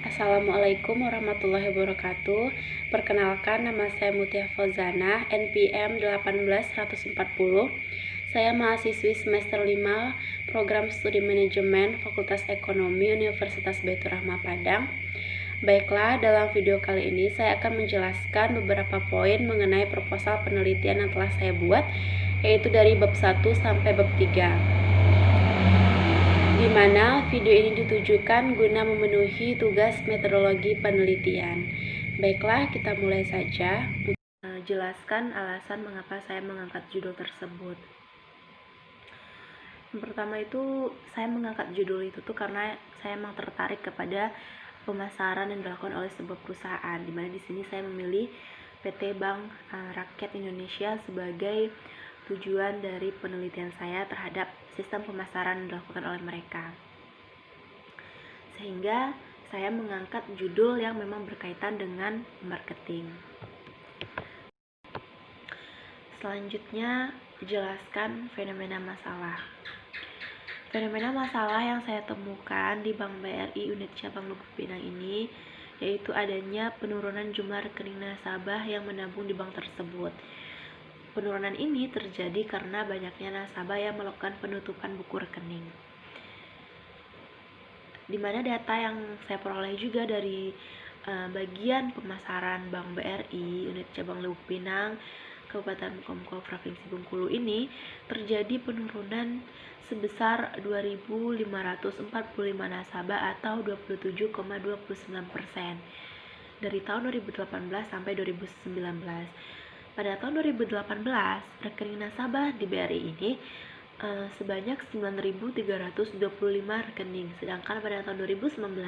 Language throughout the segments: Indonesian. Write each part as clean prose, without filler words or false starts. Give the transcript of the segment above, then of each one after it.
Assalamualaikum warahmatullahi wabarakatuh. Perkenalkan, nama saya Mutia Fauzana, NPM 18140. Saya mahasiswi semester 5 Program Studi Manajemen Fakultas Ekonomi Universitas Baitur Rahmah Padang. Baiklah, dalam video kali ini saya akan menjelaskan beberapa poin mengenai proposal penelitian yang telah saya buat, yaitu dari bab 1 sampai bab 3. Di mana video ini ditujukan guna memenuhi tugas metodologi penelitian. Baiklah, kita mulai saja. Jelaskan alasan mengapa saya mengangkat judul tersebut. Yang pertama itu, saya mengangkat judul itu karena saya memang tertarik kepada pemasaran yang dilakukan oleh sebuah perusahaan, di mana di sini saya memilih PT Bank Rakyat Indonesia sebagai tujuan dari penelitian saya terhadap sistem pemasaran yang dilakukan oleh mereka. Sehingga saya mengangkat judul yang memang berkaitan dengan marketing. Selanjutnya, jelaskan fenomena masalah. Fenomena masalah yang saya temukan di Bank BRI unit cabang Lubuk Pinang ini yaitu adanya penurunan jumlah rekening nasabah yang menabung di bank tersebut. Penurunan ini terjadi karena banyaknya nasabah yang melakukan penutupan buku rekening. Di mana data yang saya peroleh juga dari bagian pemasaran Bank BRI unit cabang Lubuk Pinang Kabupaten Komko Provinsi Bengkulu ini terjadi penurunan sebesar 2.545 nasabah atau 27,29% dari tahun 2018 sampai 2019. Pada tahun 2018, rekening nasabah di BRI ini sebanyak 9.325 rekening, sedangkan pada tahun 2019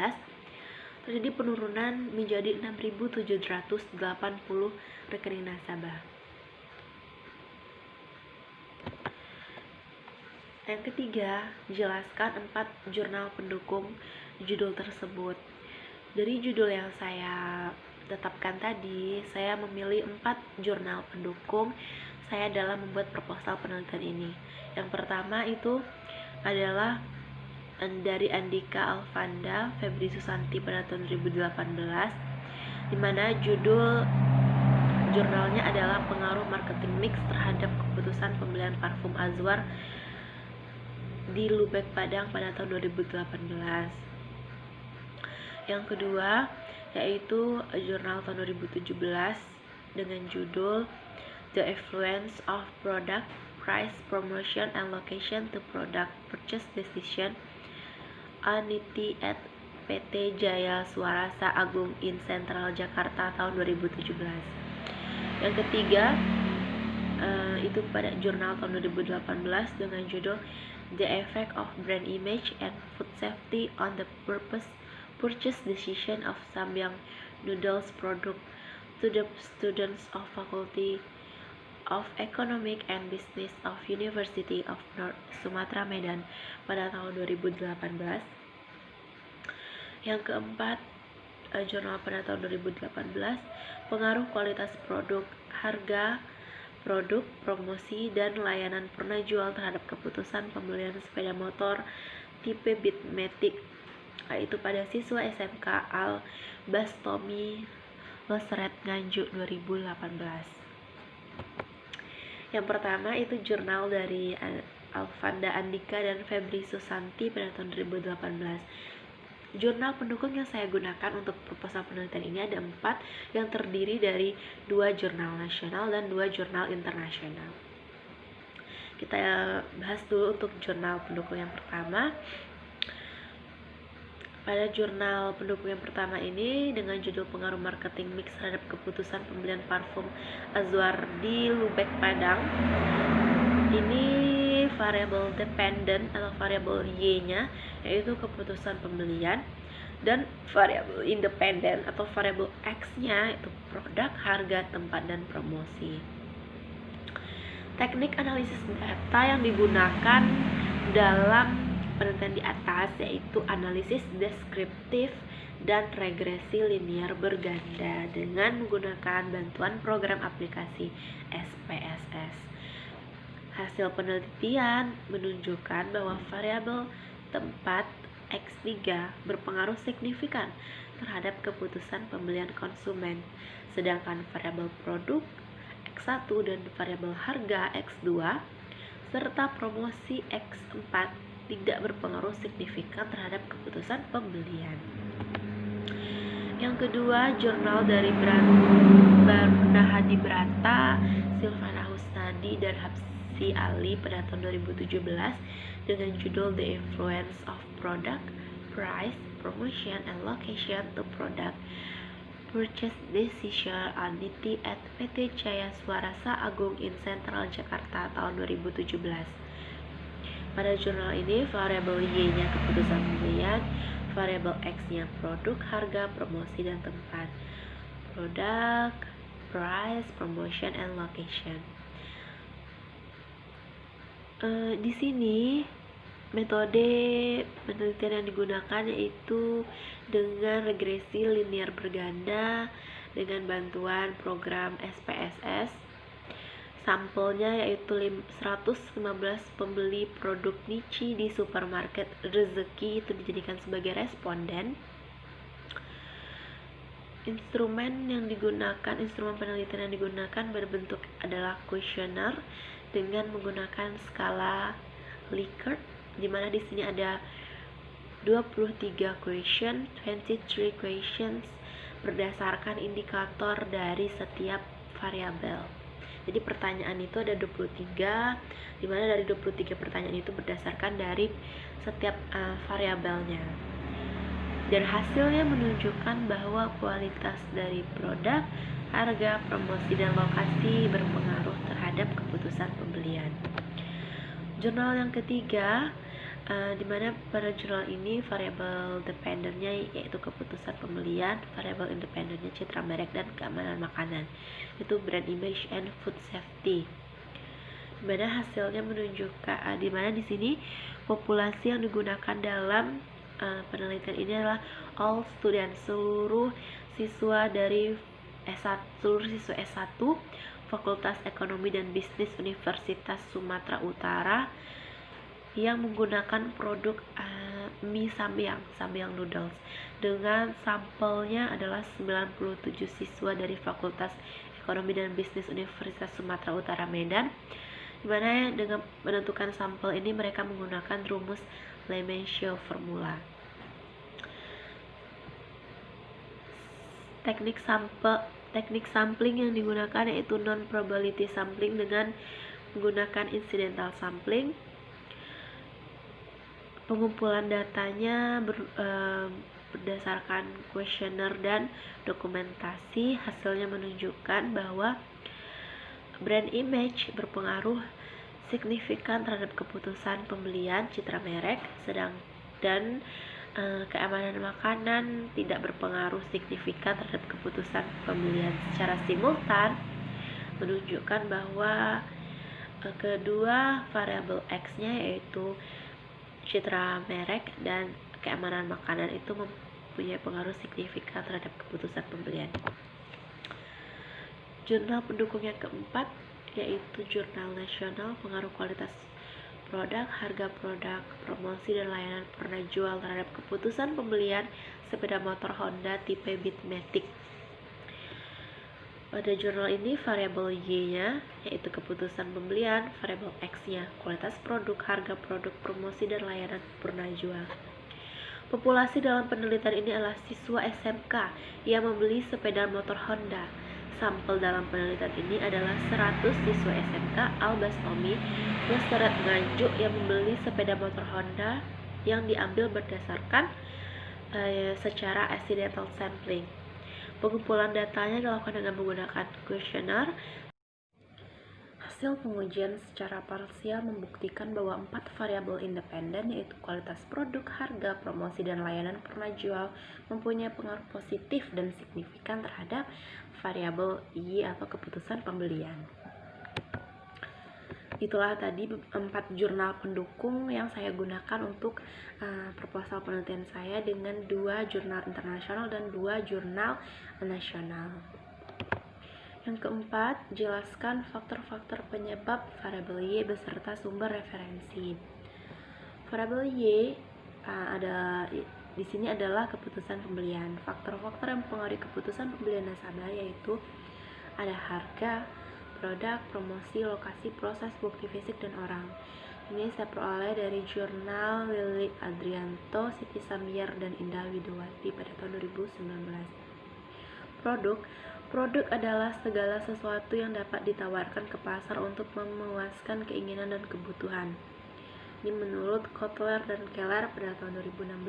terjadi penurunan menjadi 6.780 rekening nasabah. Yang ketiga, jelaskan 4 jurnal pendukung judul tersebut. Dari judul yang saya tetapkan tadi, saya memilih 4 jurnal pendukung saya dalam membuat proposal penelitian ini. Yang pertama itu adalah dari Andika Alfanda, Febri Susanti pada tahun 2018, di mana judul jurnalnya adalah pengaruh marketing mix terhadap keputusan pembelian parfum Azwar di Lubek Padang pada tahun 2018. Yang kedua yaitu jurnal tahun 2017 dengan judul The Influence of Product, Price, Promotion, and Location to Product Purchase Decision Aniti at PT Jaya Swarasa Agung in Central Jakarta tahun 2017. Yang ketiga itu pada jurnal tahun 2018 dengan judul The Effect of Brand Image and Food Safety on the Purchase Decision of Samyang Noodles Product to the Students of Faculty of Economic and Business of University of North Sumatra Medan pada tahun 2018. Yang keempat, jurnal pada tahun 2018, pengaruh kualitas produk, harga produk, promosi, dan layanan pernah jual terhadap keputusan pembelian sepeda motor tipe Bitmatic, yaitu pada siswa SMK Al Bastomi Losret Nganjuk 2018. Yang pertama itu jurnal dari Alfanda Andika dan Febri Susanti pada tahun 2018. Jurnal pendukung yang saya gunakan untuk proposal penelitian ini ada 4 yang terdiri dari 2 jurnal nasional dan 2 jurnal internasional. Kita bahas dulu untuk jurnal pendukung yang pertama. Pada jurnal pendukung yang pertama ini dengan judul pengaruh marketing mix terhadap keputusan pembelian parfum Azwar di Lubek Padang. Ini variabel dependent atau variabel Y-nya yaitu keputusan pembelian, dan variabel independen atau variabel X-nya itu produk, harga, tempat, dan promosi. Teknik analisis data yang digunakan dalam penelitian di atas yaitu analisis deskriptif dan regresi linear berganda dengan menggunakan bantuan program aplikasi SPSS. Hasil penelitian menunjukkan bahwa variabel tempat X3 berpengaruh signifikan terhadap keputusan pembelian konsumen, sedangkan variabel produk X1 dan variabel harga X2 serta promosi X4 tidak berpengaruh signifikan terhadap keputusan pembelian. Yang kedua, jurnal dari Barnahadi Brata, Silvana Husnadi, dan Habsi Ali pada tahun 2017 dengan judul The Influence of Product, Price, Promotion, and Location to Product Purchase Decision Unity at PT Jaya Swarasa Agung in Central Jakarta tahun 2017. Pada jurnal ini, variabel Y-nya keputusan pembelian, variabel X-nya produk, harga, promosi, dan tempat. Product, price, promotion, and location. Di sini metode penelitian yang digunakan yaitu dengan regresi linear berganda dengan bantuan program SPSS. Sampelnya yaitu 115 pembeli produk niche di supermarket Rezeki itu dijadikan sebagai responden. Instrumen penelitian yang digunakan berbentuk adalah kuesioner dengan menggunakan skala Likert, di mana di sini ada 23 question, 23 questions berdasarkan indikator dari setiap variabel. Jadi pertanyaan itu ada 23, di mana dari 23 pertanyaan itu berdasarkan dari setiap variabelnya. Dan hasilnya menunjukkan bahwa kualitas dari produk, harga, promosi, dan lokasi berpengaruh terhadap keputusan pembelian. Jurnal yang ketiga, di mana pada jurnal ini variabel dependennya yaitu keputusan pembelian, variabel independennya citra merek dan keamanan makanan, itu brand image and food safety. Di mana hasilnya menunjukkan, di mana di sini populasi yang digunakan dalam penelitian ini adalah all student, seluruh siswa S1 Fakultas Ekonomi dan Bisnis Universitas Sumatera Utara yang menggunakan produk mie samyang noodles, dengan sampelnya adalah 97 siswa dari Fakultas Ekonomi dan Bisnis Universitas Sumatera Utara Medan, di mana dengan menentukan sampel ini mereka menggunakan rumus Lemaitre formula. Teknik sampling yang digunakan yaitu non-probability sampling dengan menggunakan incidental sampling. Pengumpulan datanya berdasarkan kuesioner dan dokumentasi. Hasilnya menunjukkan bahwa brand image berpengaruh signifikan terhadap keputusan pembelian citra merek, dan keamanan makanan tidak berpengaruh signifikan terhadap keputusan pembelian. Secara simultan menunjukkan bahwa kedua variabel X-nya yaitu citra merek dan keamanan makanan itu mempunyai pengaruh signifikan terhadap keputusan pembelian. Jurnal pendukung yang keempat yaitu Jurnal Nasional Pengaruh Kualitas Produk, Harga Produk, Promosi, dan Layanan Pernah Jual terhadap keputusan pembelian sepeda motor Honda tipe Bitmatic. Pada jurnal ini variabel Y-nya yaitu keputusan pembelian, variabel X-nya kualitas produk, harga produk, promosi, dan layanan pernah jual. Populasi dalam penelitian ini adalah siswa SMK yang membeli sepeda motor Honda. Sampel dalam penelitian ini adalah 100 siswa SMK Al-Bastomi Nusrat Nganjuk yang membeli sepeda motor Honda yang diambil berdasarkan secara accidental sampling. Pengumpulan datanya dilakukan dengan menggunakan kuesioner. Hasil pengujian secara parsial membuktikan bahwa 4 variabel independen yaitu kualitas produk, harga, promosi, dan layanan pernah jual mempunyai pengaruh positif dan signifikan terhadap variabel Y atau keputusan pembelian. Itulah tadi 4 jurnal pendukung yang saya gunakan untuk proposal penelitian saya dengan 2 jurnal internasional dan 2 jurnal nasional. Yang keempat, jelaskan faktor-faktor penyebab variabel Y beserta sumber referensi. Variabel Y ada di sini adalah keputusan pembelian. Faktor-faktor yang mempengaruhi keputusan pembelian nasabah yaitu ada harga, produk, promosi, lokasi, proses, bukti fisik, dan orang. Ini saya peroleh dari jurnal Lili Adrianto, Siti Samiar, dan Indah Widowati pada tahun 2019. Produk adalah segala sesuatu yang dapat ditawarkan ke pasar untuk memuaskan keinginan dan kebutuhan. Ini menurut Kotler dan Keller pada tahun 2016.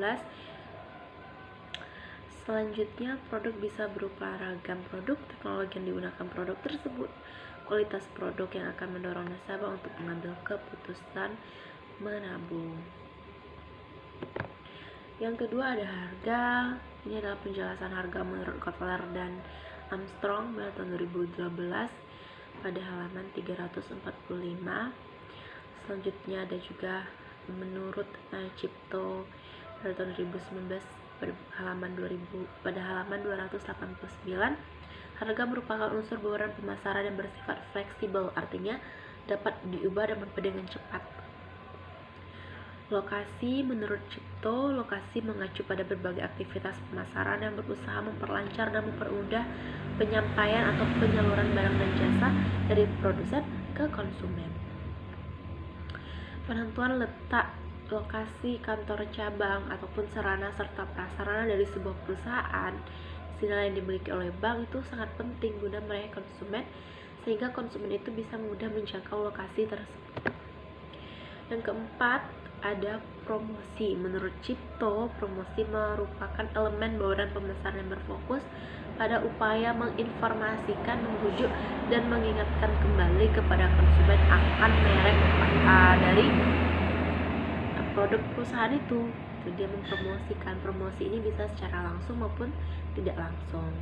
Selanjutnya, produk bisa berupa ragam produk, teknologi yang digunakan produk tersebut, kualitas produk yang akan mendorong nasabah untuk mengambil keputusan menabung. Yang kedua ada harga. Ini adalah penjelasan harga menurut Kotler dan Armstrong pada tahun 2012 pada halaman 345. Selanjutnya ada juga menurut Cipto pada tahun 2019 pada halaman 289. Harga merupakan unsur bauran pemasaran yang bersifat fleksibel, artinya dapat diubah dan berubah dengan cepat. Lokasi menurut Cipto, lokasi mengacu pada berbagai aktivitas pemasaran yang berusaha memperlancar dan mempermudah penyampaian atau penyaluran barang dan jasa dari produsen ke konsumen. Penentuan letak lokasi kantor cabang ataupun sarana serta prasarana dari sebuah perusahaan sinyal yang dimiliki oleh bank itu sangat penting guna meraih konsumen sehingga konsumen itu bisa mudah menjangkau lokasi tersebut. Yang keempat ada promosi. Menurut Cipto, promosi merupakan elemen bauran pemasaran yang berfokus pada upaya menginformasikan, membujuk, dan mengingatkan kembali kepada konsumen akan merek dari produk perusahaan itu. Dia mempromosikan. Promosi ini bisa secara langsung maupun tidak langsung.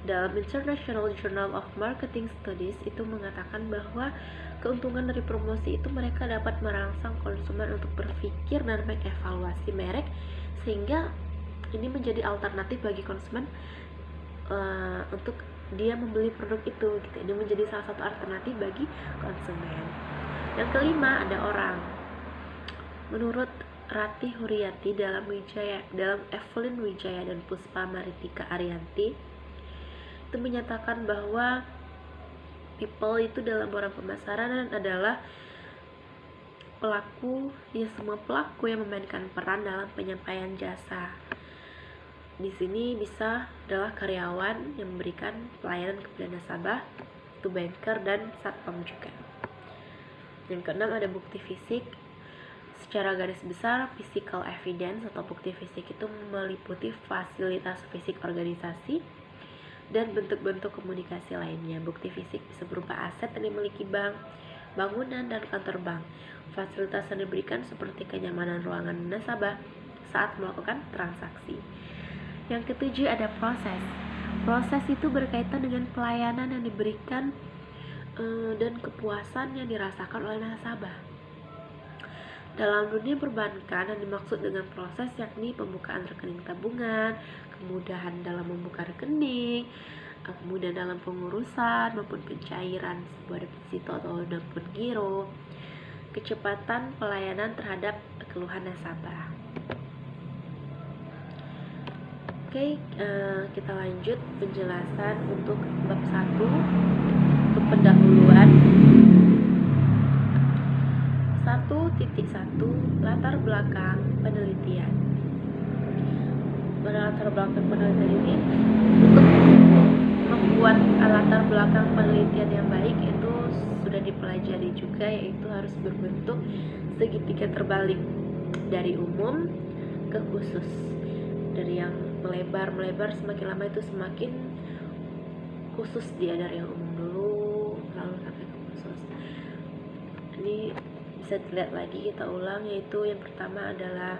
Dalam International Journal of Marketing Studies itu mengatakan bahwa keuntungan dari promosi itu mereka dapat merangsang konsumen untuk berpikir dan mengevaluasi merek sehingga ini menjadi alternatif bagi konsumen untuk dia membeli produk itu gitu. Ini menjadi salah satu alternatif bagi konsumen. Yang kelima ada orang. Menurut Rati Huriati dalam Evelyn Wijaya dan Puspa Maritika Arianti itu menyatakan bahwa people itu dalam orang pemasaran adalah semua pelaku yang memainkan peran dalam penyampaian jasa. Di sini bisa adalah karyawan yang memberikan pelayanan kepada nasabah, itu banker dan satpam juga. Yang keenam ada bukti fisik. Secara garis besar, physical evidence atau bukti fisik itu meliputi fasilitas fisik organisasi dan bentuk-bentuk komunikasi lainnya. Bukti fisik bisa berupa aset yang dimiliki bank, bangunan, dan kantor bank. Fasilitas yang diberikan seperti kenyamanan ruangan nasabah saat melakukan transaksi. Yang ketujuh ada proses. Proses itu berkaitan dengan pelayanan yang diberikan dan kepuasan yang dirasakan oleh nasabah. Dalam dunia perbankan yang dimaksud dengan proses yakni pembukaan rekening tabungan, kemudahan dalam membuka rekening, kemudahan dalam pengurusan maupun pencairan sebuah deposito atau maupun giro, kecepatan pelayanan terhadap keluhan nasabah. Oke, kita lanjut penjelasan untuk bab 1 untuk pendahuluan. 1.1 Latar belakang penelitian. Pada latar belakang penelitian ini, untuk membuat latar belakang penelitian yang baik itu sudah dipelajari juga, yaitu harus berbentuk segitiga terbalik dari umum ke khusus. Dari yang melebar semakin lama itu semakin khusus dia, dari yang umum dulu lalu sampai ke khusus. Ini bisa dilihat lagi, kita ulang, yaitu yang pertama adalah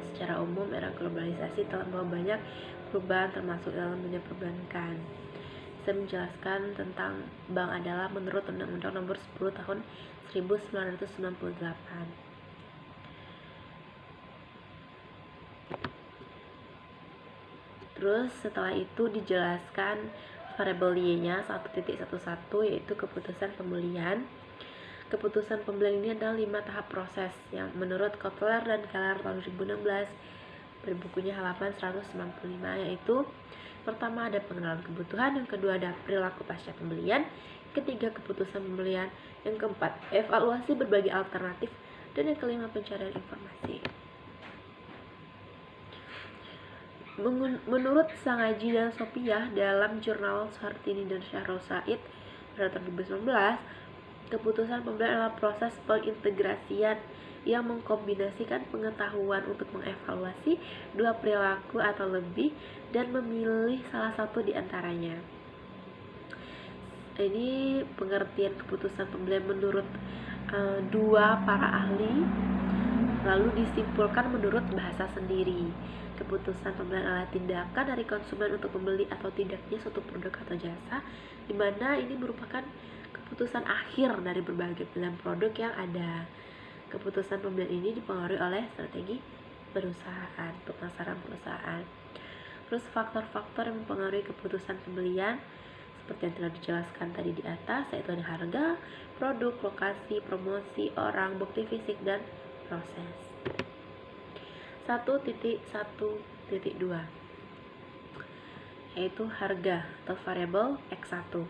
secara umum era globalisasi telah membawa banyak perubahan termasuk dalam dunia perbankan. Saya menjelaskan tentang bank adalah menurut Undang-Undang Nomor 10 Tahun 1998. Terus setelah itu dijelaskan variabel Y-nya 1.11 yaitu keputusan pembelian. Keputusan pembelian ini adalah 5 tahap proses yang menurut Kotler dan Keller tahun 2016 dari bukunya halaman 195, yaitu pertama ada pengenalan kebutuhan, yang kedua ada perilaku pasca pembelian, ketiga keputusan pembelian, yang keempat evaluasi berbagai alternatif, dan yang kelima pencarian informasi. Menurut Sangaji dan Sopiah dalam jurnal Sartini dan Syahrul Said pada tahun 2019, keputusan pembelian adalah proses pengintegrasian yang mengkombinasikan pengetahuan untuk mengevaluasi dua perilaku atau lebih dan memilih salah satu di antaranya. Ini pengertian keputusan pembelian menurut dua para ahli, lalu disimpulkan menurut bahasa sendiri. Keputusan pembelian adalah tindakan dari konsumen untuk membeli atau tidaknya suatu produk atau jasa, di mana ini merupakan keputusan akhir dari berbagai pilihan produk yang ada. Keputusan pembelian ini dipengaruhi oleh strategi perusahaan, pemasaran perusahaan. Terus faktor-faktor yang mempengaruhi keputusan pembelian seperti yang telah dijelaskan tadi di atas, yaitu ada harga, produk, lokasi, promosi, orang, bukti fisik, dan proses. 1.1.2 yaitu harga atau variabel X1.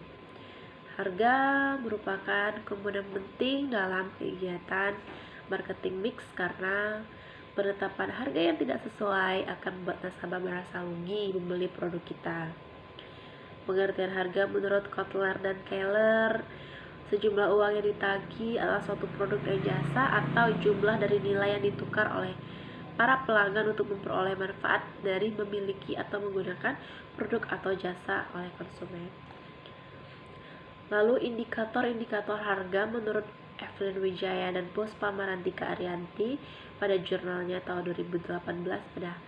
Harga merupakan komponen penting dalam kegiatan marketing mix karena penetapan harga yang tidak sesuai akan membuat nasabah merasa rugi membeli produk kita. Pengertian harga menurut Kotler dan Keller, sejumlah uang yang ditagih adalah suatu produk dan jasa atau jumlah dari nilai yang ditukar oleh para pelanggan untuk memperoleh manfaat dari memiliki atau menggunakan produk atau jasa oleh konsumen. Lalu indikator-indikator harga menurut Evelyn Wijaya dan Puspa Marantika Arianti pada jurnalnya tahun 2018 pada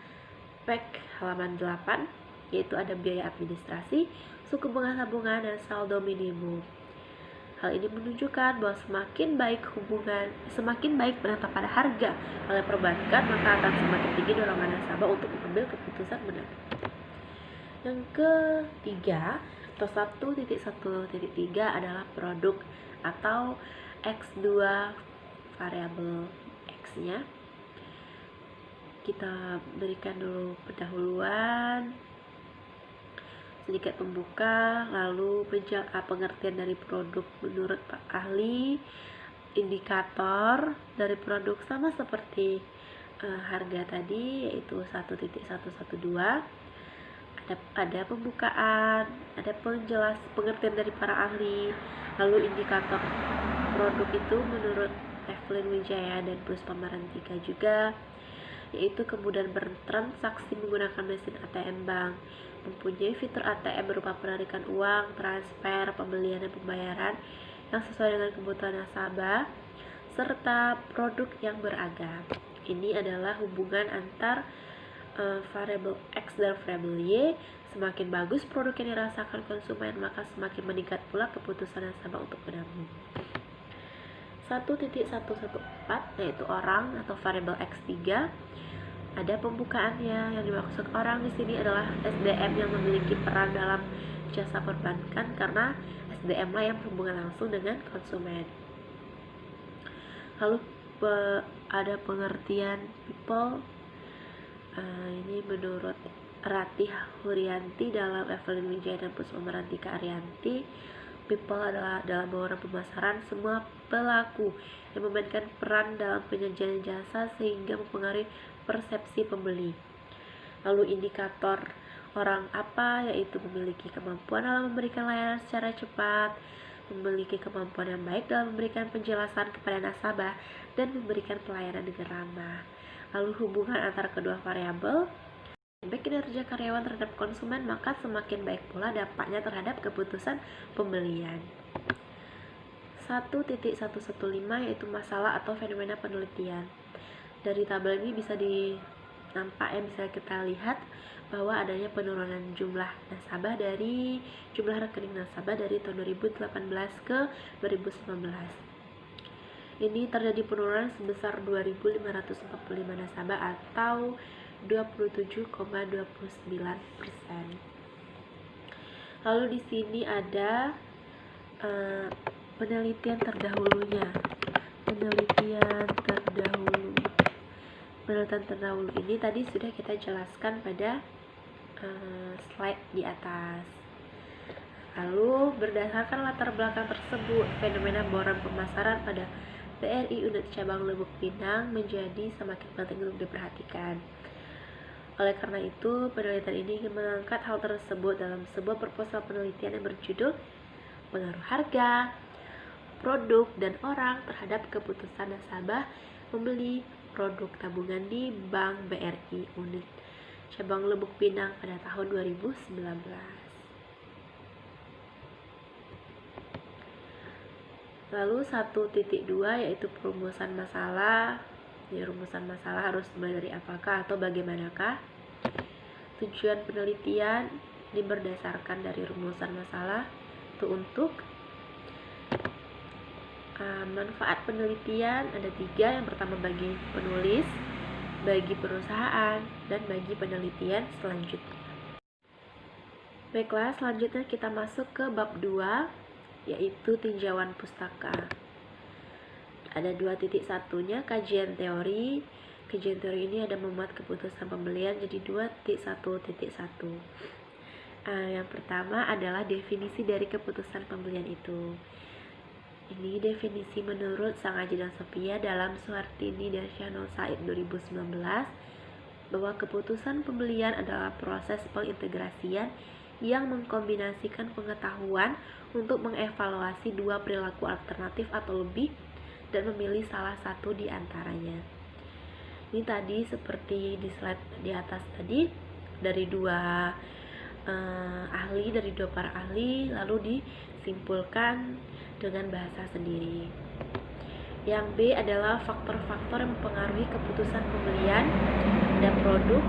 PEK halaman 8, yaitu ada biaya administrasi, suku bunga tabungan, dan saldo minimum. Hal ini menunjukkan bahwa semakin baik penetapan harga oleh perbankan, maka akan semakin tinggi dorongan nasabah untuk mengambil keputusan benar. Yang ketiga atau 1.1.3 adalah produk atau X2 variabel X-nya. Kita berikan dulu pendahuluan, sedikit pembuka, lalu pengertian dari produk menurut Pak Ahli, indikator dari produk sama seperti harga tadi, yaitu 1.112. Ada pembukaan, ada pengertian dari para ahli, lalu indikator produk itu menurut Evelyn Wijaya dan Puspa Marantika juga, yaitu kemudahan bertransaksi menggunakan mesin ATM bank, mempunyai fitur ATM berupa penarikan uang, transfer, pembelian dan pembayaran yang sesuai dengan kebutuhan nasabah, serta produk yang beragam. Ini adalah hubungan antar variabel X dan variabel Y. Semakin bagus produk yang dirasakan konsumen, maka semakin meningkat pula keputusan nasabah untuk menabung. 1.114 yaitu orang atau variabel X3. Ada pembukaannya. Yang dimaksud orang di sini adalah SDM yang memiliki peran dalam jasa perbankan, karena SDM lah yang berhubungan langsung dengan konsumen. Lalu ada pengertian people. Ini menurut Ratih Huryanti dalam Evelyn Wijaya dan Puspa Marantika Arianti, people adalah dalam orang pemasaran semua pelaku yang memainkan peran dalam penyajian jasa sehingga mempengaruhi persepsi pembeli. Lalu indikator orang apa, yaitu memiliki kemampuan dalam memberikan layanan secara cepat, memiliki kemampuan yang baik dalam memberikan penjelasan kepada nasabah, dan memberikan pelayanan dengan ramah. Lalu hubungan antara kedua variabel, baik kinerja karyawan terhadap konsumen, maka semakin baik pula dampaknya terhadap keputusan pembelian. 1.115 yaitu masalah atau fenomena penelitian. Dari tabel ini bisa bisa kita lihat bahwa adanya penurunan jumlah nasabah dari jumlah rekening nasabah dari tahun 2018 ke 2019. Ini terjadi penurunan sebesar 2.545 nasabah atau 27,29%. Lalu di sini ada penelitian terdahulunya. Penelitian terdahulu ini tadi sudah kita jelaskan pada slide di atas. Lalu berdasarkan latar belakang tersebut, fenomena boron pemasaran pada BRI unit cabang Lubuk Pinang menjadi semakin penting untuk diperhatikan. Oleh karena itu, penelitian ini ingin mengangkat hal tersebut dalam sebuah proposal penelitian yang berjudul Pengaruh Harga, Produk, dan Orang terhadap keputusan nasabah membeli produk tabungan di Bank BRI unit cabang Lubuk Pinang pada tahun 2019. Lalu 1.2 yaitu perumusan masalah. Rumusan masalah harus mulai dari apakah atau bagaimanakah. Tujuan penelitian ini berdasarkan dari rumusan masalah itu untuk manfaat penelitian ada 3. Yang pertama bagi penulis, bagi perusahaan, dan bagi penelitian selanjutnya. Baiklah, selanjutnya kita masuk ke bab 2 yaitu tinjauan pustaka. Ada 2.1-nya kajian teori. Kajian teori ini ada memuat keputusan pembelian jadi 2.1.1. Yang pertama adalah definisi dari keputusan pembelian itu. Ini definisi menurut Sang Aji dan Sophia dalam Suhartini dan Syahnul Said 2019 bahwa keputusan pembelian adalah proses pengintegrasian yang mengkombinasikan pengetahuan untuk mengevaluasi 2 perilaku alternatif atau lebih dan memilih salah satu di antaranya. Ini tadi seperti di slide di atas tadi dari 2 para ahli lalu disimpulkan dengan bahasa sendiri. Yang B adalah faktor-faktor yang mempengaruhi keputusan pembelian. Ada produk,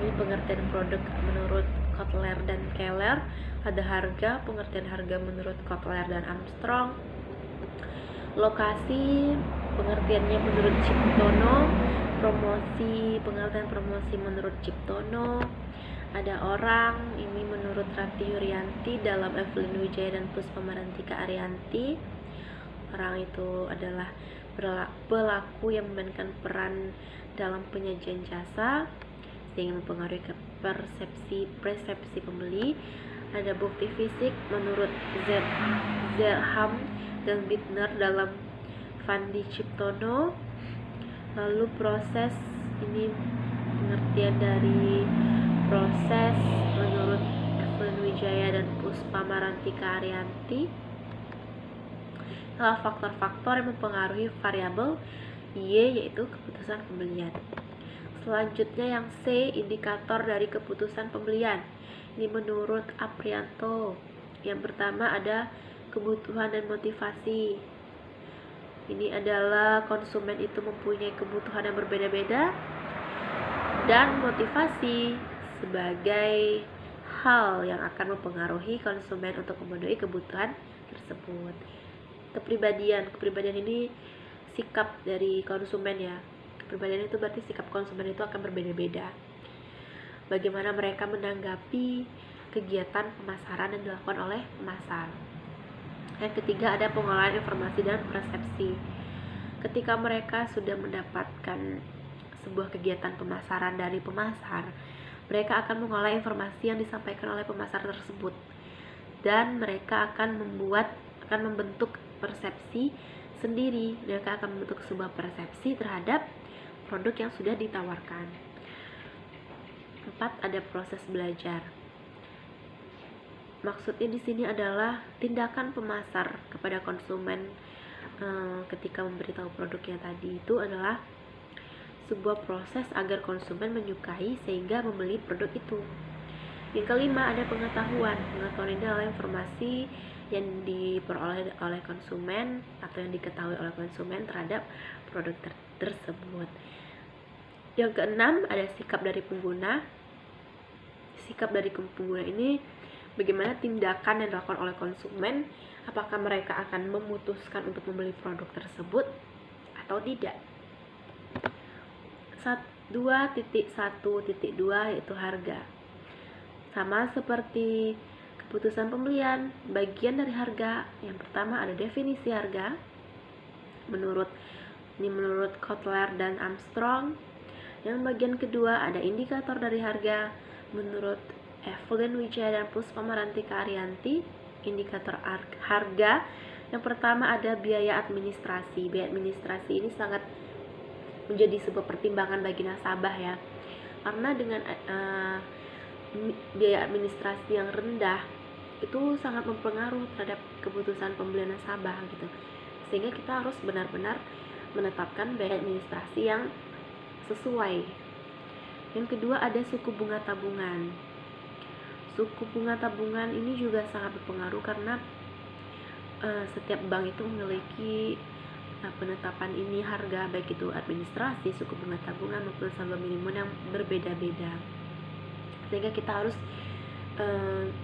ini pengertian produk menurut Kotler dan Keller. Ada harga, pengertian harga menurut Kotler dan Armstrong. Lokasi, pengertiannya menurut Ciptono. Promosi, pengertian promosi menurut Ciptono. Ada orang, ini menurut Ranti Yuryanti dalam Evelyn Wijaya dan Puspa Marantika Arianti. Orang itu adalah pelaku yang memainkan peran dalam penyajian jasa sehingga mempengaruhi ke persepsi pembeli. Ada bukti fisik menurut Zellham dan Bittner dalam Fandi Ciptono. Lalu proses, ini pengertian dari proses menurut Evelyn Wijaya dan Puspa Marantika Arianti. Faktor-faktor yang mempengaruhi variabel Y yaitu keputusan pembelian. Selanjutnya yang C, indikator dari keputusan pembelian. Ini menurut Aprianto. Yang pertama ada kebutuhan dan motivasi. Ini adalah konsumen itu mempunyai kebutuhan yang berbeda-beda dan motivasi sebagai hal yang akan mempengaruhi konsumen untuk memenuhi kebutuhan tersebut. Kepribadian ini sikap dari konsumen ya. Kepribadian itu berarti sikap konsumen itu akan berbeda-beda. Bagaimana mereka menanggapi kegiatan pemasaran yang dilakukan oleh pemasar. Yang ketiga ada pengolahan informasi dan persepsi. Ketika mereka sudah mendapatkan sebuah kegiatan pemasaran dari pemasar, mereka akan mengolah informasi yang disampaikan oleh pemasar tersebut dan mereka akan membentuk persepsi sendiri. Mereka akan membentuk sebuah persepsi terhadap produk yang sudah ditawarkan. 4. Ada proses belajar. Maksudnya di sini adalah tindakan pemasar kepada konsumen ketika memberitahu produknya tadi itu adalah sebuah proses agar konsumen menyukai sehingga membeli produk itu. Yang kelima ada pengetahuan. Pengetahuan ini adalah informasi yang diperoleh oleh konsumen atau yang diketahui oleh konsumen terhadap produk tersebut. Yang keenam ada sikap dari pengguna. Sikap dari pengguna ini bagaimana tindakan yang dilakukan oleh konsumen, apakah mereka akan memutuskan untuk membeli produk tersebut atau tidak. 2.1.2 yaitu harga. Sama seperti Keputusan pembelian, bagian dari harga. Yang pertama ada definisi harga. Menurut Kotler dan Armstrong. Yang bagian kedua ada indikator dari harga. Menurut Evelyn Wijaya dan Puspa Maranti Karyanti, indikator harga. Yang pertama ada biaya administrasi. Biaya administrasi ini sangat menjadi sebuah pertimbangan bagi nasabah ya. Karena dengan biaya administrasi yang rendah itu sangat mempengaruhi terhadap keputusan pembelian nasabah gitu. Sehingga kita harus benar-benar menetapkan biaya administrasi yang sesuai. Yang kedua ada suku bunga tabungan. Suku bunga tabungan ini juga sangat berpengaruh karena setiap bank itu memiliki penetapan ini harga, baik itu administrasi, suku bunga tabungan maupun saldo minimum yang berbeda-beda. Sehingga kita harus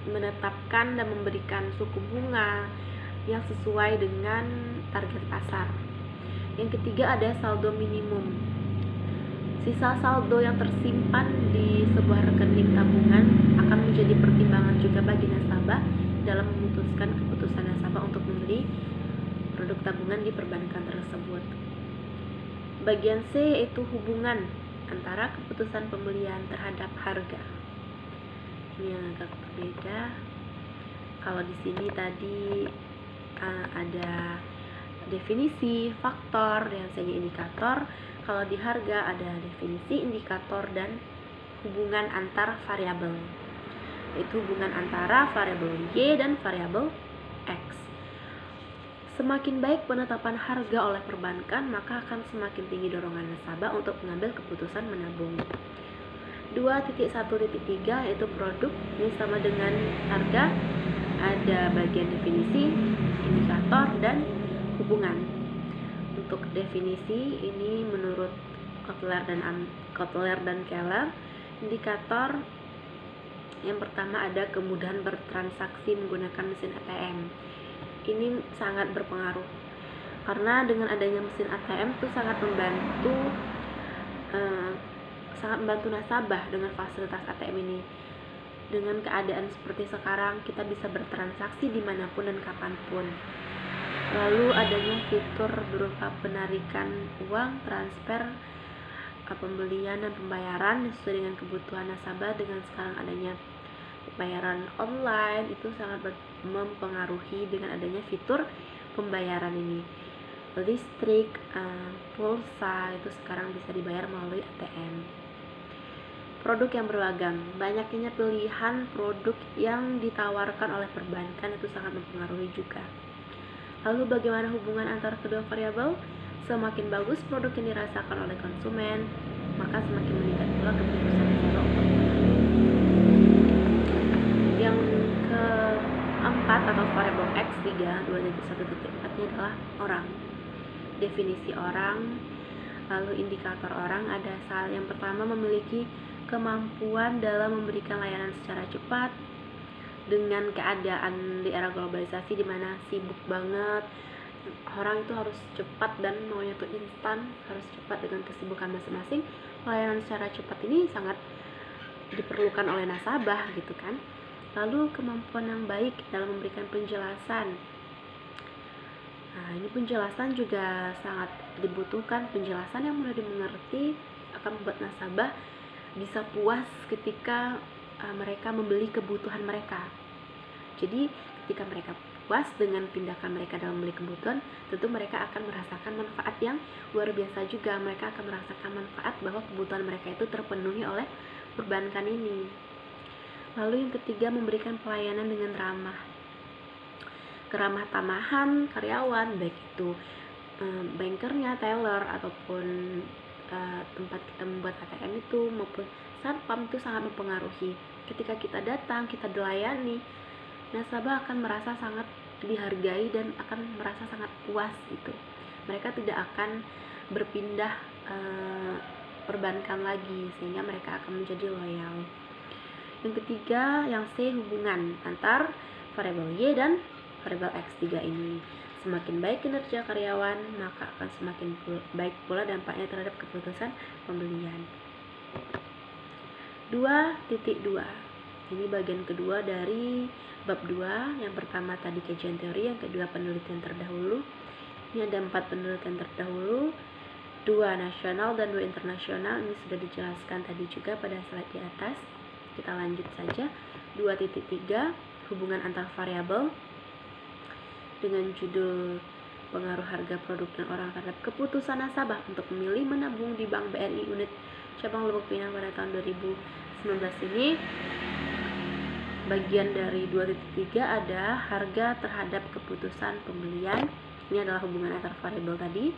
menetapkan dan memberikan suku bunga yang sesuai dengan target pasar. Yang ketiga ada saldo minimum. Sisa saldo yang tersimpan di sebuah rekening tabungan akan menjadi pertimbangan juga bagi nasabah dalam memutuskan keputusan nasabah untuk membeli produk tabungan di perbankan tersebut. Bagian C yaitu hubungan antara keputusan pembelian terhadap harga. Ini yang agak berbeda. Kalau di sini tadi ada definisi, faktor, dan C-nya indikator. Kalau di harga ada definisi, indikator, dan hubungan antar variabel. Yaitu hubungan antara variabel Y dan variabel X. Semakin baik penetapan harga oleh perbankan, maka akan semakin tinggi dorongan nasabah untuk mengambil keputusan menabung. 2.1.3 yaitu produk, ini sama dengan harga, ada bagian definisi, indikator, dan hubungan. Untuk definisi ini menurut Kotler dan Keller, indikator yang pertama ada kemudahan bertransaksi menggunakan mesin ATM. Ini sangat berpengaruh karena dengan adanya mesin ATM itu sangat membantu nasabah dengan fasilitas ATM ini. Dengan keadaan seperti sekarang, kita bisa bertransaksi dimanapun dan kapanpun. Lalu adanya fitur berupa penarikan uang, transfer, pembelian dan pembayaran sesuai dengan kebutuhan nasabah. Dengan sekarang adanya pembayaran online itu sangat mempengaruhi dengan adanya fitur pembayaran ini. Listrik, pulsa itu sekarang bisa dibayar melalui ATM. Produk yang beragam, banyaknya pilihan produk yang ditawarkan oleh perbankan itu sangat mempengaruhi juga. Lalu bagaimana hubungan antara kedua variabel? Semakin bagus produk yang dirasakan oleh konsumen, maka semakin meningkat pula keputusan nasabah untuk menabung. Yang keempat atau variabel X3 2.1.4-nya adalah orang. Definisi orang, lalu indikator orang ada yang pertama memiliki kemampuan dalam memberikan layanan secara cepat. Dengan keadaan di era globalisasi di mana sibuk banget, orang itu harus cepat dan maunya tuh instan, harus cepat dengan kesibukan masing-masing. Layanan secara cepat ini sangat diperlukan oleh nasabah gitu kan. Lalu kemampuan yang baik dalam memberikan penjelasan. Nah, ini penjelasan juga sangat dibutuhkan. Penjelasan yang mudah dimengerti akan membuat nasabah bisa puas ketika mereka membeli kebutuhan mereka. Jadi ketika mereka puas dengan tindakan mereka dalam membeli kebutuhan, tentu mereka akan merasakan manfaat yang luar biasa juga. Mereka akan merasakan manfaat bahwa kebutuhan mereka itu terpenuhi oleh perbankan ini. Lalu yang ketiga, memberikan pelayanan dengan keramah tamahan karyawan, baik itu bankernya, teller, ataupun tempat kita membuat ATM itu maupun satpam itu sangat mempengaruhi. Ketika kita datang, kita dilayani, nasabah akan merasa sangat dihargai dan akan merasa sangat puas gitu. Mereka tidak akan berpindah perbankan lagi, sehingga mereka akan menjadi loyal. Yang ketiga, yang C, hubungan antar variabel Y dan variabel X3 ini. Semakin baik kinerja karyawan, maka akan semakin baik pula dampaknya terhadap keputusan pembelian. 2.2 Ini bagian kedua dari bab 2. Yang pertama tadi kajian teori, yang kedua penelitian terdahulu. Ini ada 4 penelitian terdahulu, 2 nasional dan 2 internasional. Ini sudah dijelaskan tadi juga pada slide di atas. Kita lanjut saja. 2.3 hubungan antar variabel dengan judul pengaruh harga produk dan orang terhadap keputusan nasabah untuk memilih menabung di Bank BRI unit cabang Lubuk Pinang pada tahun 2019 ini. Bagian dari 2.3 ada harga terhadap keputusan pembelian. Ini adalah hubungan antar variabel tadi.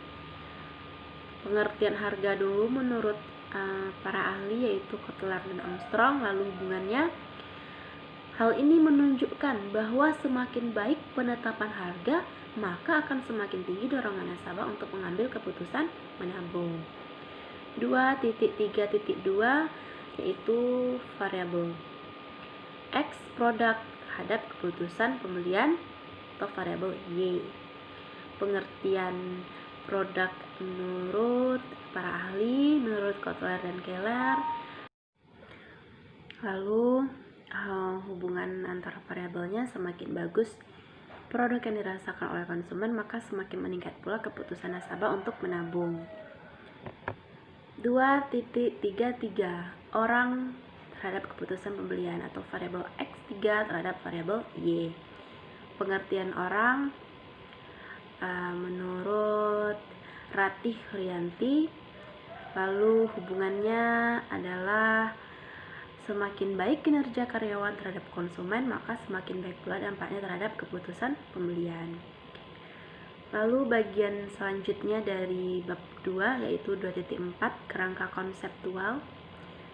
Pengertian harga dulu menurut para ahli yaitu Kotler dan Armstrong. Lalu hubungannya, hal ini menunjukkan bahwa semakin baik penetapan harga, maka akan semakin tinggi dorongan nasabah untuk mengambil keputusan menabung. 2.3.2 yaitu variabel X produk terhadap keputusan pembelian atau variabel Y. Pengertian produk menurut para ahli, menurut Kotler dan Keller. Lalu hubungan antara variabelnya semakin bagus produk yang dirasakan oleh konsumen, maka semakin meningkat pula keputusan nasabah untuk menabung. 2.33 orang terhadap keputusan pembelian atau variabel X3 terhadap variabel Y. Pengertian orang menurut Ratih Rianti. Lalu hubungannya adalah semakin baik kinerja karyawan terhadap konsumen, maka semakin baik pula dampaknya terhadap keputusan pembelian. Lalu bagian selanjutnya dari bab 2 yaitu 2.4 kerangka konseptual,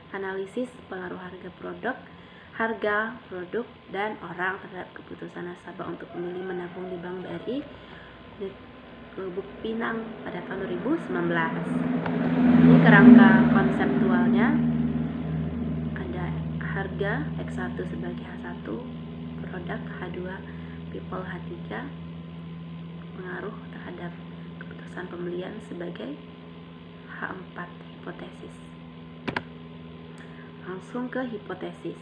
analisis pengaruh harga produk, dan orang terhadap keputusan nasabah untuk memilih menabung di Bank BRI Lubuk Pinang pada tahun 2019. Ini kerangka konseptualnya. Ada harga X1 sebagai H1, produk H2, people H3, pengaruh terhadap keputusan pembelian sebagai H4, hipotesis. Langsung ke hipotesis.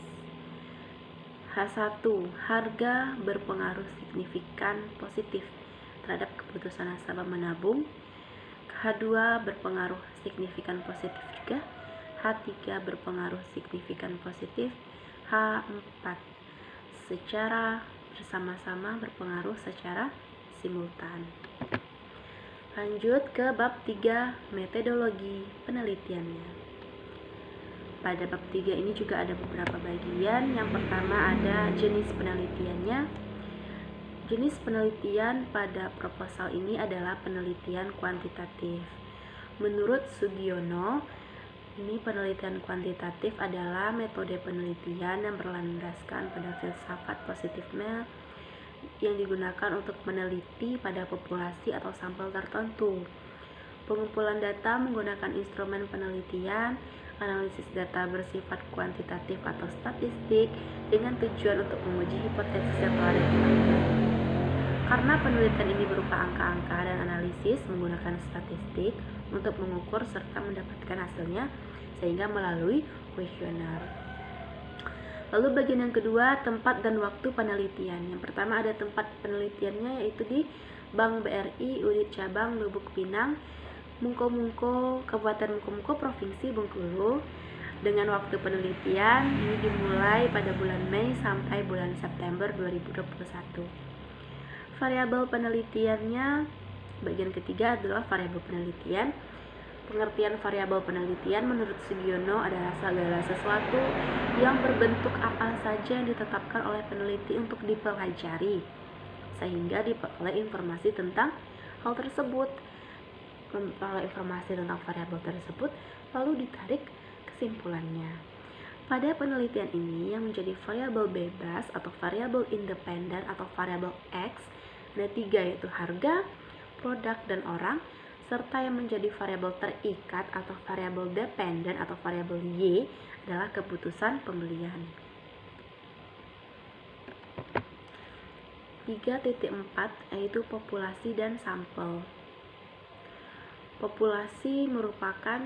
H1, harga berpengaruh signifikan positif terhadap keputusan nasabah menabung. H2 berpengaruh signifikan positif juga. H3 berpengaruh signifikan positif. H4 secara bersama-sama berpengaruh secara simultan. Lanjut ke bab 3, metodologi penelitiannya. Pada bab 3 ini juga ada beberapa bagian. Yang pertama ada jenis penelitiannya. Jenis penelitian pada proposal ini adalah penelitian kuantitatif. Menurut Sugiono, ini penelitian kuantitatif adalah metode penelitian yang berlandaskan pada filsafat positifnya yang digunakan untuk meneliti pada populasi atau sampel tertentu. Pengumpulan data menggunakan instrumen penelitian, analisis data bersifat kuantitatif atau statistik dengan tujuan untuk menguji hipotesis yang telah ditetapkan. Karena penelitian ini berupa angka-angka dan analisis menggunakan statistik untuk mengukur serta mendapatkan hasilnya sehingga melalui kuesioner. Lalu bagian yang kedua, tempat dan waktu penelitian. Yang pertama ada tempat penelitiannya yaitu di Bank BRI unit cabang Lubuk Pinang, Mungko-Mungko, Kabupaten Mungko-Mungko, Provinsi Bengkulu. Dengan waktu penelitian ini dimulai pada bulan Mei sampai bulan September 2021. Variabel penelitiannya, bagian ketiga adalah variabel penelitian. Pengertian variabel penelitian menurut Sugiono adalah segala sesuatu yang berbentuk apa saja yang ditetapkan oleh peneliti untuk dipelajari sehingga diperoleh informasi tentang hal tersebut. Memperoleh informasi tentang variabel tersebut lalu ditarik kesimpulannya. Pada penelitian ini yang menjadi variabel bebas atau variabel independen atau variabel X ada 3 yaitu harga, produk, dan orang, serta yang menjadi variabel terikat atau variabel dependen atau variabel Y adalah keputusan pembelian. 3.4 yaitu populasi dan sampel. Populasi merupakan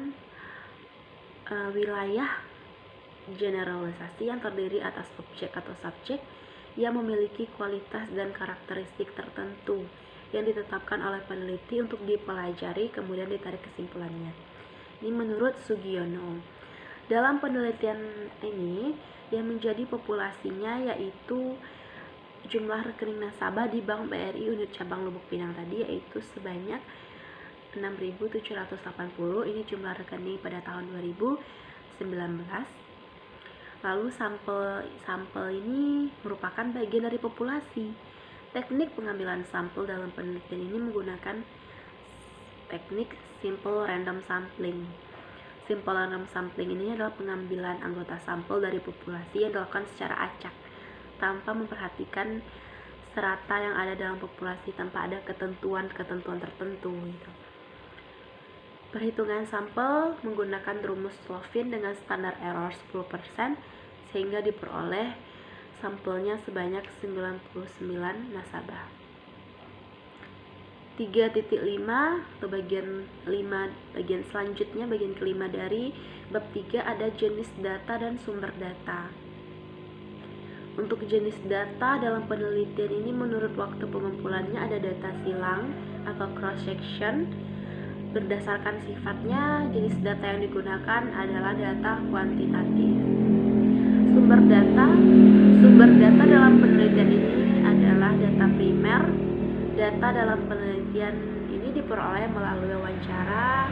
wilayah generalisasi yang terdiri atas objek atau subjek yang memiliki kualitas dan karakteristik tertentu yang ditetapkan oleh peneliti untuk dipelajari kemudian ditarik kesimpulannya. Ini menurut Sugiono. Dalam penelitian ini yang menjadi populasinya yaitu jumlah rekening nasabah di Bank BRI unit cabang Lubuk Pinang tadi yaitu sebanyak 6.780. Ini jumlah rekening pada tahun 2019. Lalu sampel ini merupakan bagian dari populasi. Teknik pengambilan sampel dalam penelitian ini menggunakan teknik simple random sampling. Simple random sampling ini adalah pengambilan anggota sampel dari populasi yang dilakukan secara acak tanpa memperhatikan serata yang ada dalam populasi tanpa ada ketentuan tertentu gitu. Perhitungan sampel menggunakan rumus Slovin dengan standar error 10% sehingga diperoleh sampelnya sebanyak 99 nasabah. 3.5 atau bagian selanjutnya, bagian kelima dari bab 3 ada jenis data dan sumber data. Untuk jenis data dalam penelitian ini menurut waktu pengumpulannya ada data silang atau cross section. Berdasarkan sifatnya, jenis data yang digunakan adalah data kuantitatif. Sumber data dalam penelitian ini adalah data primer. Data dalam penelitian ini diperoleh melalui wawancara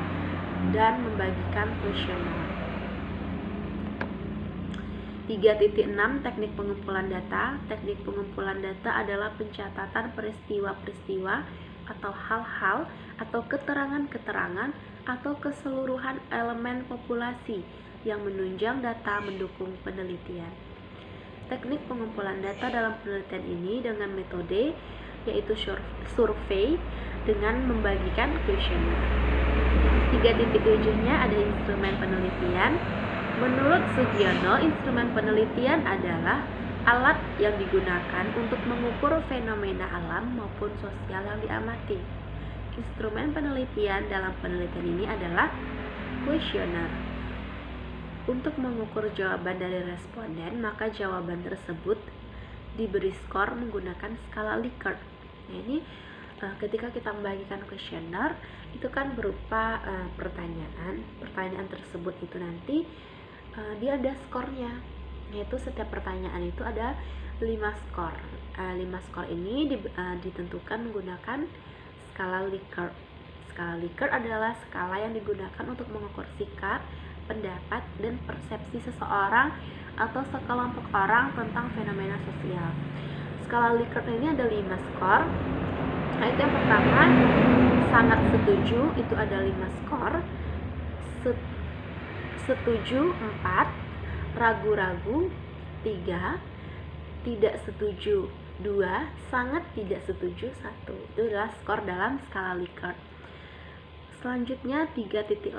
dan membagikan kuesioner. 3.6 Teknik pengumpulan data. Teknik pengumpulan data adalah pencatatan peristiwa-peristiwa atau hal-hal atau keterangan-keterangan atau keseluruhan elemen populasi yang menunjang data mendukung penelitian. Teknik pengumpulan data dalam penelitian ini dengan metode yaitu survei dengan membagikan kuesioner. 3.7-nya ada instrumen penelitian. Menurut Sugiono, instrumen penelitian adalah alat yang digunakan untuk mengukur fenomena alam maupun sosial yang diamati. Instrumen penelitian dalam penelitian ini adalah kuesioner. Untuk mengukur jawaban dari responden, maka jawaban tersebut diberi skor menggunakan skala Likert. Nah, ini ketika kita membagikan kuesioner itu kan berupa pertanyaan tersebut itu nanti dia ada skornya, yaitu setiap pertanyaan itu ada 5 skor. 5 skor ini ditentukan menggunakan skala Likert. Skala Likert adalah skala yang digunakan untuk mengukur sikap, pendapat, dan persepsi seseorang atau sekelompok orang tentang fenomena sosial. Skala Likert ini ada 5 skor. Nah, itu yang pertama, sangat setuju, itu ada 5 skor. Setuju 4, ragu-ragu 3, tidak setuju 2, sangat tidak setuju 1. Itu adalah skor dalam skala Likert. Selanjutnya 3.8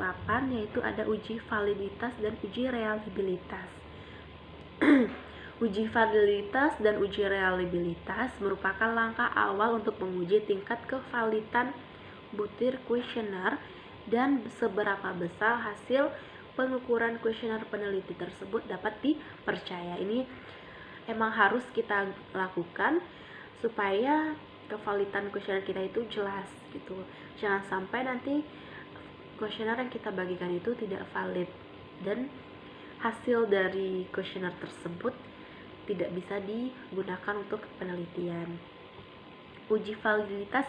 yaitu ada uji validitas dan uji reliabilitas. Uji validitas dan uji reliabilitas merupakan langkah awal untuk menguji tingkat kevalidan butir kuesioner dan seberapa besar hasil pengukuran kuesioner peneliti tersebut dapat dipercaya. Ini emang harus kita lakukan supaya kevalidan kuesioner kita itu jelas gitu. Jangan sampai nanti kuesioner yang kita bagikan itu tidak valid dan hasil dari kuesioner tersebut tidak bisa digunakan untuk penelitian. Uji validitas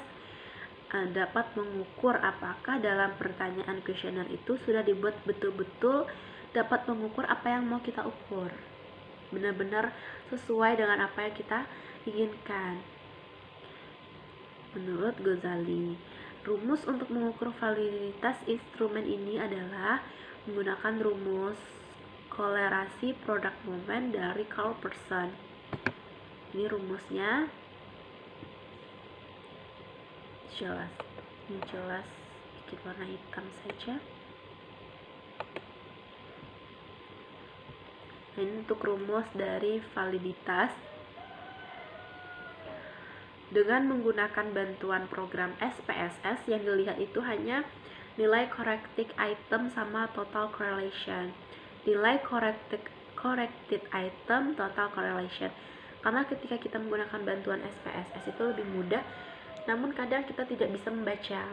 dapat mengukur apakah dalam pertanyaan kuesioner itu sudah dibuat betul-betul dapat mengukur apa yang mau kita ukur, benar-benar sesuai dengan apa yang kita inginkan. Menurut Ghazali, rumus untuk mengukur validitas instrumen ini adalah menggunakan rumus kolerasi produk momen dari Carl Pearson. Ini rumusnya jelas, ini jelas, bikin warna hitam saja. Nah, ini untuk rumus dari validitas. Dengan menggunakan bantuan program SPSS yang dilihat itu hanya nilai corrected item sama total correlation. Nilai corrected item total correlation. Karena ketika kita menggunakan bantuan SPSS itu lebih mudah, namun kadang kita tidak bisa membaca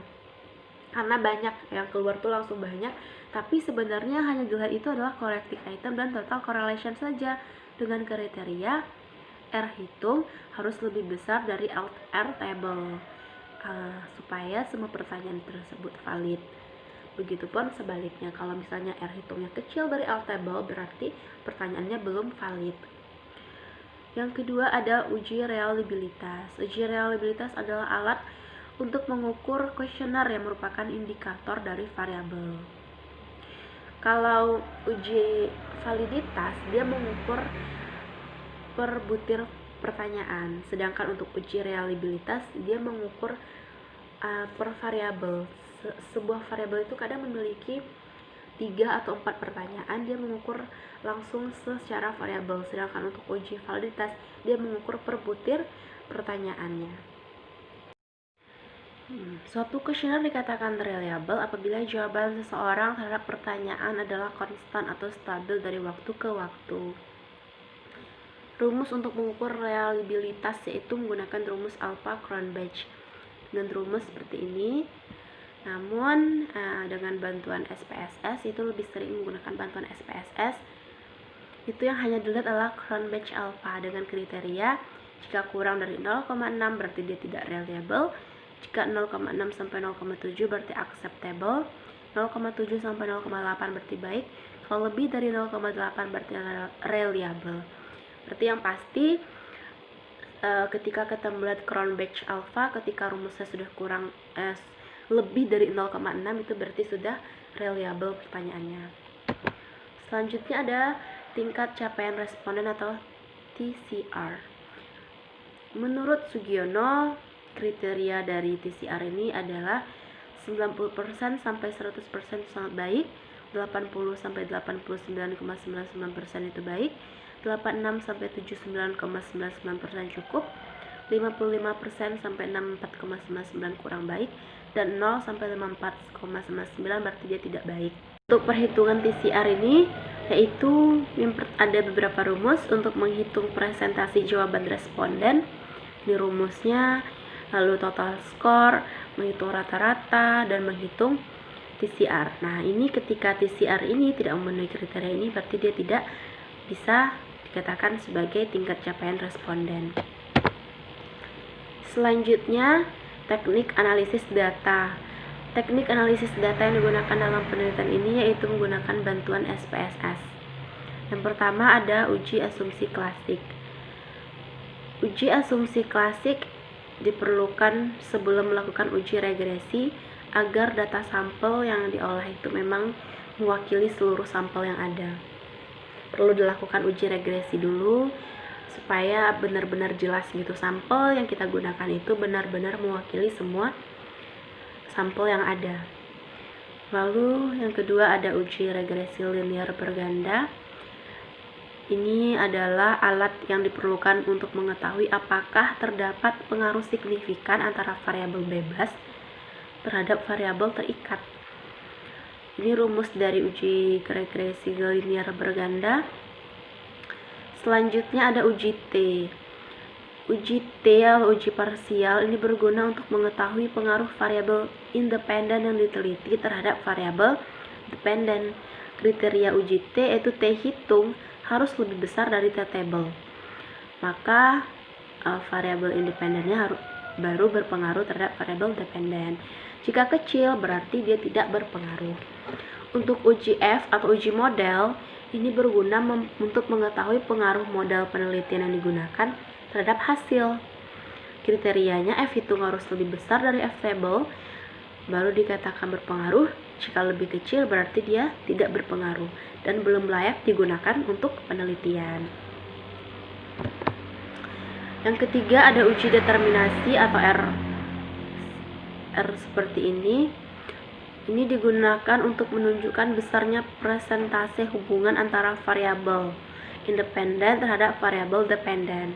karena banyak yang keluar tuh langsung banyak, tapi sebenarnya hanya dilihat itu adalah corrected item dan total correlation saja dengan kriteria R hitung harus lebih besar dari R table supaya semua pertanyaan tersebut valid. Begitupun sebaliknya, kalau misalnya R hitungnya kecil dari R table berarti pertanyaannya belum valid. Yang kedua ada uji reliabilitas. Uji reliabilitas adalah alat untuk mengukur kuesioner yang merupakan indikator dari variabel. Kalau uji validitas dia mengukur per butir pertanyaan, sedangkan untuk uji reliabilitas dia mengukur per variabel. Sebuah variabel itu kadang memiliki 3 atau 4 pertanyaan, dia mengukur langsung secara variabel, sedangkan untuk uji validitas dia mengukur per butir pertanyaannya. Suatu kuesioner dikatakan reliable apabila jawaban seseorang terhadap pertanyaan adalah konstan atau stabil dari waktu ke waktu. Rumus untuk mengukur reliabilitas yaitu menggunakan rumus Alpha-Cronbach dengan rumus seperti ini. Namun dengan bantuan SPSS itu lebih sering menggunakan bantuan SPSS. Itu yang hanya dilihat adalah Cronbach alpha dengan kriteria jika kurang dari 0,6 berarti dia tidak reliable, jika 0,6 sampai 0,7 berarti acceptable, 0,7 sampai 0,8 berarti baik, kalau lebih dari 0,8 berarti reliable. Berarti yang pasti ketika kita melihat Cronbach alpha, ketika rumusnya sudah kurang lebih dari 0,6 itu berarti sudah reliable pertanyaannya. Selanjutnya ada tingkat capaian responden atau TCR. Menurut Sugiono, kriteria dari TCR ini adalah 90% sampai 100% sangat baik, 80 sampai 89,99% itu baik, 86 sampai 79,99% cukup, 55% sampai 64,99 kurang baik, dan 0 sampai 54,99 berarti dia tidak baik. Untuk perhitungan TCR ini yaitu ada beberapa rumus untuk menghitung presentasi jawaban responden. Ini rumusnya, lalu total skor, menghitung rata-rata, dan menghitung TCR. Nah, ini ketika TCR ini tidak memenuhi kriteria ini berarti dia tidak bisa dikatakan sebagai tingkat capaian responden. Selanjutnya, teknik analisis data. Teknik analisis data yang digunakan dalam penelitian ini yaitu menggunakan bantuan SPSS. Yang pertama ada uji asumsi klasik. Uji asumsi klasik diperlukan sebelum melakukan uji regresi agar data sampel yang diolah itu memang mewakili seluruh sampel yang ada. Perlu dilakukan uji regresi dulu supaya benar-benar jelas gitu sampel yang kita gunakan itu benar-benar mewakili semua sampel yang ada. Lalu yang kedua ada uji regresi linear berganda. Ini adalah alat yang diperlukan untuk mengetahui apakah terdapat pengaruh signifikan antara variabel bebas terhadap variabel terikat. Ini rumus dari uji regresi linear berganda. Selanjutnya ada uji T. Uji T atau uji parsial ini berguna untuk mengetahui pengaruh variabel independen yang diteliti terhadap variabel dependen. Kriteria uji T yaitu T hitung harus lebih besar dari T table. Maka variabel independennya baru berpengaruh terhadap variabel dependen. Jika kecil berarti dia tidak berpengaruh. Untuk uji F atau uji model ini berguna untuk mengetahui pengaruh modal penelitian yang digunakan terhadap hasil. Kriterianya F hitung harus lebih besar dari F table baru dikatakan berpengaruh. Jika lebih kecil berarti dia tidak berpengaruh dan belum layak digunakan untuk penelitian. Yang ketiga ada uji determinasi atau R seperti ini. Ini digunakan untuk menunjukkan besarnya presentase hubungan antara variabel independen terhadap variabel dependen.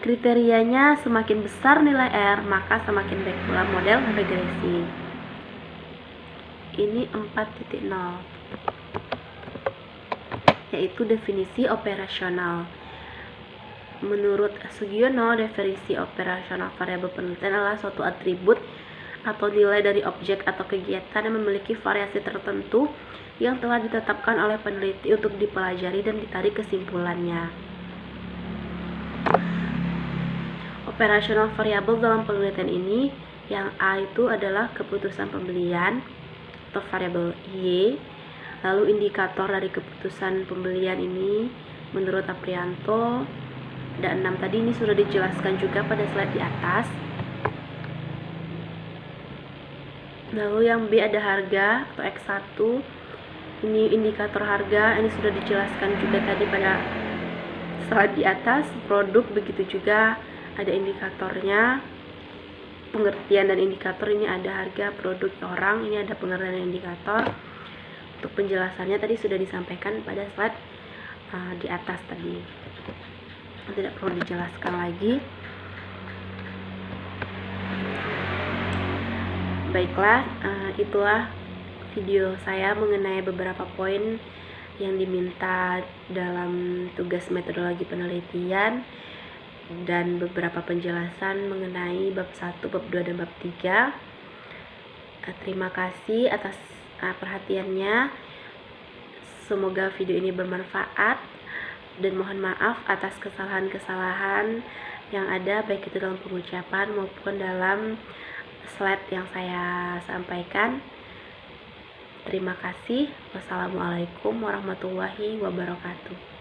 Kriterianya semakin besar nilai R, maka semakin baik pula model regresi. Ini 4.0. yaitu definisi operasional. Menurut Sugiono, definisi operasional variabel penelitian adalah suatu atribut atau nilai dari objek atau kegiatan yang memiliki variasi tertentu yang telah ditetapkan oleh peneliti untuk dipelajari dan ditarik kesimpulannya. Operasional variabel dalam penelitian ini, yang A itu adalah keputusan pembelian atau variabel Y. Lalu indikator dari keputusan pembelian ini menurut Aprianto ada 6 tadi, ini sudah dijelaskan juga pada slide di atas. Lalu yang B ada harga atau X1, ini indikator harga, ini sudah dijelaskan juga tadi pada slide di atas. Produk begitu juga ada indikatornya, pengertian dan indikator, ini ada harga, produk, orang, ini ada pengertian dan indikator. Untuk penjelasannya tadi sudah disampaikan pada slide di atas tadi, tidak perlu dijelaskan lagi. Baiklah, itulah video saya mengenai beberapa poin yang diminta dalam tugas metodologi penelitian dan beberapa penjelasan mengenai bab 1, bab 2, dan bab 3. Terima kasih atas perhatiannya. Semoga video ini bermanfaat dan mohon maaf atas kesalahan-kesalahan yang ada, baik itu dalam pengucapan maupun dalam slide yang saya sampaikan. Terima kasih. Wassalamualaikum warahmatullahi wabarakatuh.